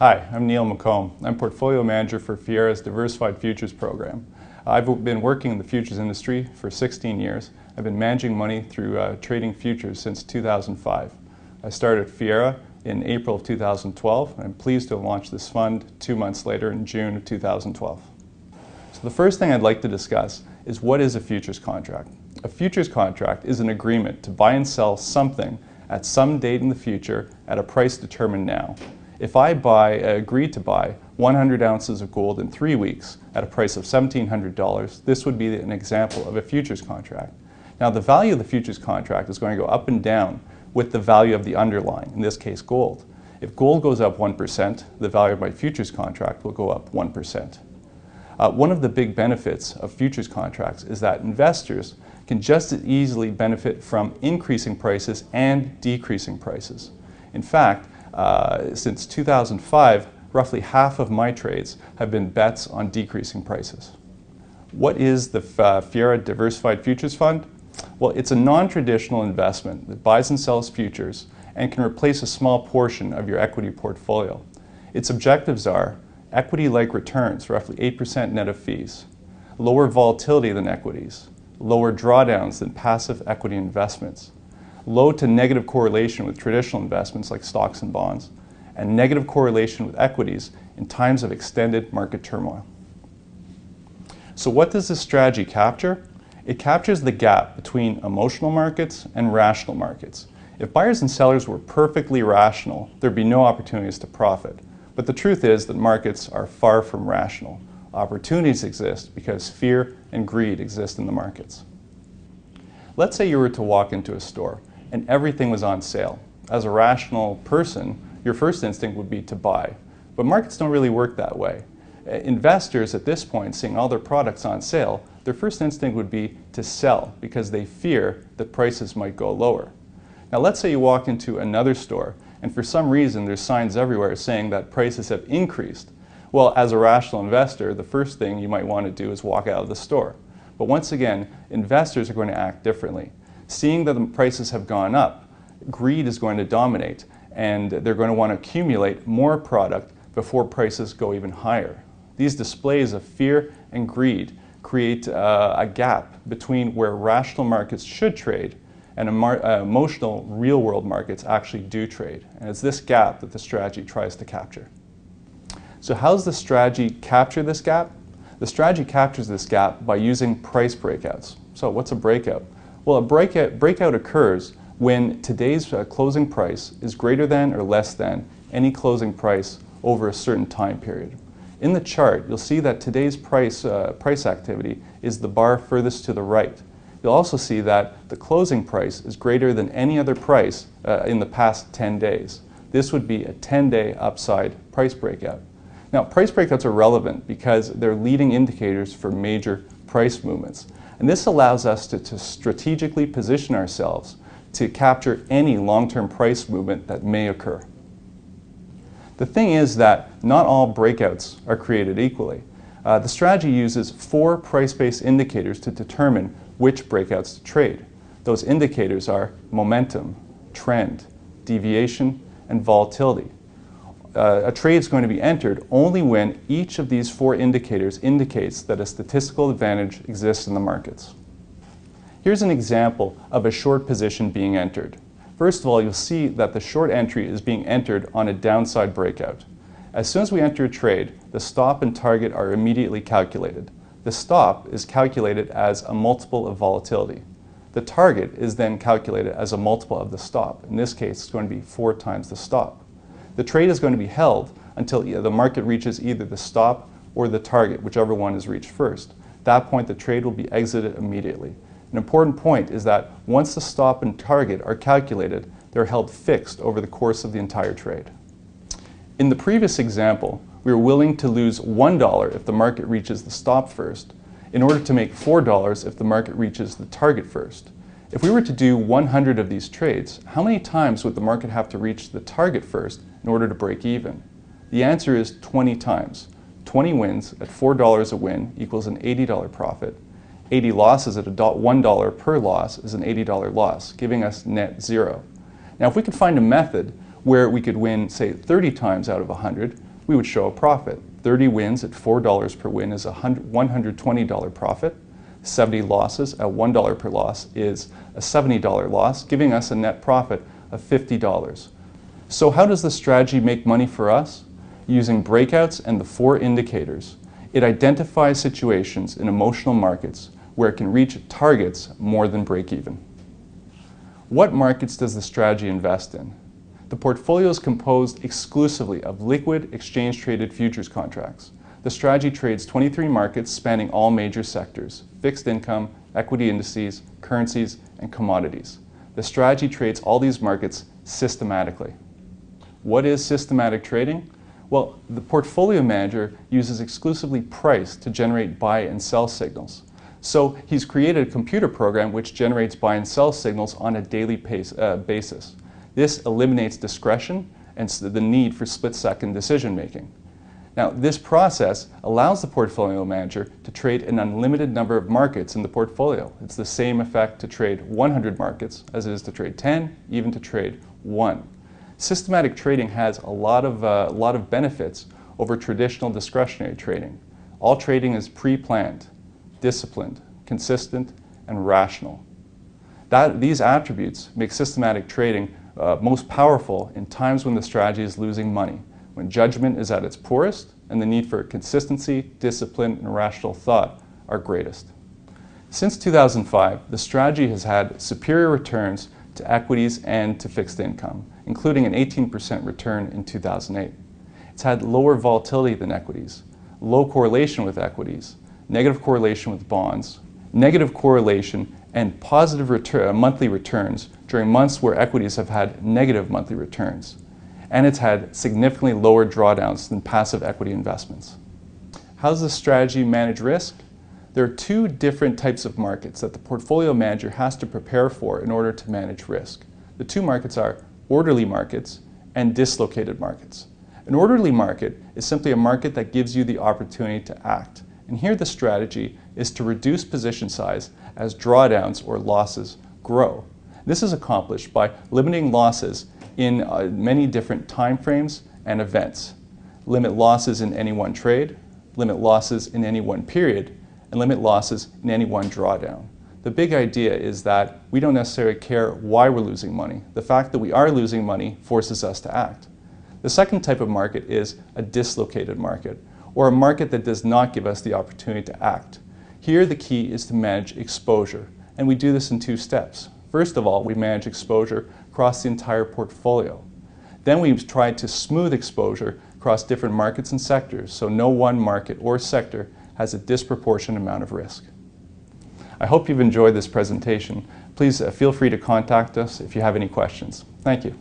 Hi, I'm Neil McComb. I'm Portfolio Manager for Fiera's Diversified Futures Program. I've been working in the futures industry for 16 years. I've been managing money through trading futures since 2005. I started Fiera in April of 2012, and I'm pleased to have launched this fund 2 months later in June of 2012. So the first thing I'd like to discuss is what is a futures contract. A futures contract is an agreement to buy and sell something at some date in the future at a price determined now. If I agree to buy 100 ounces of gold in 3 weeks at a price of $1,700, this would be an example of a futures contract. Now, the value of the futures contract is going to go up and down with the value of the underlying, in this case gold. If gold goes up 1%, the value of my futures contract will go up 1%. One of the big benefits of futures contracts is that investors can just as easily benefit from increasing prices and decreasing prices. In fact, since 2005, roughly half of my trades have been bets on decreasing prices. What is the Fiera Diversified Futures Fund? Well, it's a non-traditional investment that buys and sells futures and can replace a small portion of your equity portfolio. Its objectives are equity-like returns, roughly 8% net of fees, lower volatility than equities, lower drawdowns than passive equity investments, low to negative correlation with traditional investments like stocks and bonds, and negative correlation with equities in times of extended market turmoil. So what does this strategy capture? It captures the gap between emotional markets and rational markets. If buyers and sellers were perfectly rational, there'd be no opportunities to profit. But the truth is that markets are far from rational. Opportunities exist because fear and greed exist in the markets. Let's say you were to walk into a store and everything was on sale. As a rational person, your first instinct would be to buy. But markets don't really work that way. Investors at this point, seeing all their products on sale, their first instinct would be to sell because they fear that prices might go lower. Now let's say you walk into another store and for some reason there's signs everywhere saying that prices have increased. Well, as a rational investor, the first thing you might want to do is walk out of the store. But once again, investors are going to act differently. Seeing that the prices have gone up, greed is going to dominate and they're going to want to accumulate more product before prices go even higher. These displays of fear and greed create a gap between where rational markets should trade and emotional real-world markets actually do trade. And it's this gap that the strategy tries to capture. So how does the strategy capture this gap? The strategy captures this gap by using price breakouts. So what's a breakout? Well, a breakout occurs when today's closing price is greater than or less than any closing price over a certain time period. In the chart, you'll see that today's price activity is the bar furthest to the right. You'll also see that the closing price is greater than any other price in the past 10 days. This would be a 10-day upside price breakout. Now, price breakouts are relevant because they're leading indicators for major price movements. And this allows us to strategically position ourselves to capture any long-term price movement that may occur. The thing is that not all breakouts are created equally. The strategy uses 4 price-based indicators to determine which breakouts to trade. Those indicators are momentum, trend, deviation, and volatility. A trade is going to be entered only when each of these 4 indicators indicates that a statistical advantage exists in the markets. Here's an example of a short position being entered. First of all, you'll see that the short entry is being entered on a downside breakout. As soon as we enter a trade, the stop and target are immediately calculated. The stop is calculated as a multiple of volatility. The target is then calculated as a multiple of the stop. In this case, it's going to be 4 times the stop. The trade is going to be held until the market reaches either the stop or the target, whichever one is reached first. At that point, the trade will be exited immediately. An important point is that once the stop and target are calculated, they're held fixed over the course of the entire trade. In the previous example, we were willing to lose $1 if the market reaches the stop first, in order to make $4 if the market reaches the target first. If we were to do 100 of these trades, how many times would the market have to reach the target first in order to break even? The answer is 20 times. 20 wins at $4 a win equals an $80 profit. 80 losses at $1 per loss is an $80 loss, giving us net zero. Now, if we could find a method where we could win, say, 30 times out of 100, we would show a profit. 30 wins at $4 per win is a $120 profit. 70 losses at $1 per loss is a $70 loss, giving us a net profit of $50. So how does the strategy make money for us? Using breakouts and the 4 indicators. It identifies situations in emotional markets where it can reach targets more than break even. What markets does the strategy invest in? The portfolio is composed exclusively of liquid exchange-traded futures contracts. The strategy trades 23 markets spanning all major sectors: fixed income, equity indices, currencies, and commodities. The strategy trades all these markets systematically. What is systematic trading? Well, the portfolio manager uses exclusively price to generate buy and sell signals. So he's created a computer program which generates buy and sell signals on a daily basis. This eliminates discretion and the need for split-second decision making. Now, this process allows the portfolio manager to trade an unlimited number of markets in the portfolio. It's the same effect to trade 100 markets as it is to trade 10, even to trade 1. Systematic trading has a lot of benefits over traditional discretionary trading. All trading is pre-planned, disciplined, consistent, and rational. These attributes make systematic trading most powerful in times when the strategy is losing money, when judgment is at its poorest and the need for consistency, discipline, and rational thought are greatest. Since 2005, the strategy has had superior returns to equities and to fixed income, including an 18% return in 2008. It's had lower volatility than equities, low correlation with equities, negative correlation with bonds, negative correlation and positive monthly returns during months where equities have had negative monthly returns. And it's had significantly lower drawdowns than passive equity investments. How does the strategy manage risk? There are 2 different types of markets that the portfolio manager has to prepare for in order to manage risk. The 2 markets are orderly markets and dislocated markets. An orderly market is simply a market that gives you the opportunity to act. And here the strategy is to reduce position size as drawdowns or losses grow. This is accomplished by limiting losses in many different time frames and events. Limit losses in any one trade, limit losses in any one period, and limit losses in any one drawdown. The big idea is that we don't necessarily care why we're losing money. The fact that we are losing money forces us to act. The second type of market is a dislocated market, or a market that does not give us the opportunity to act. Here the key is to manage exposure, and we do this in 2 steps. First of all, we manage exposure across the entire portfolio. Then we've tried to smooth exposure across different markets and sectors, so no one market or sector has a disproportionate amount of risk. I hope you've enjoyed this presentation. Please feel free to contact us if you have any questions. Thank you.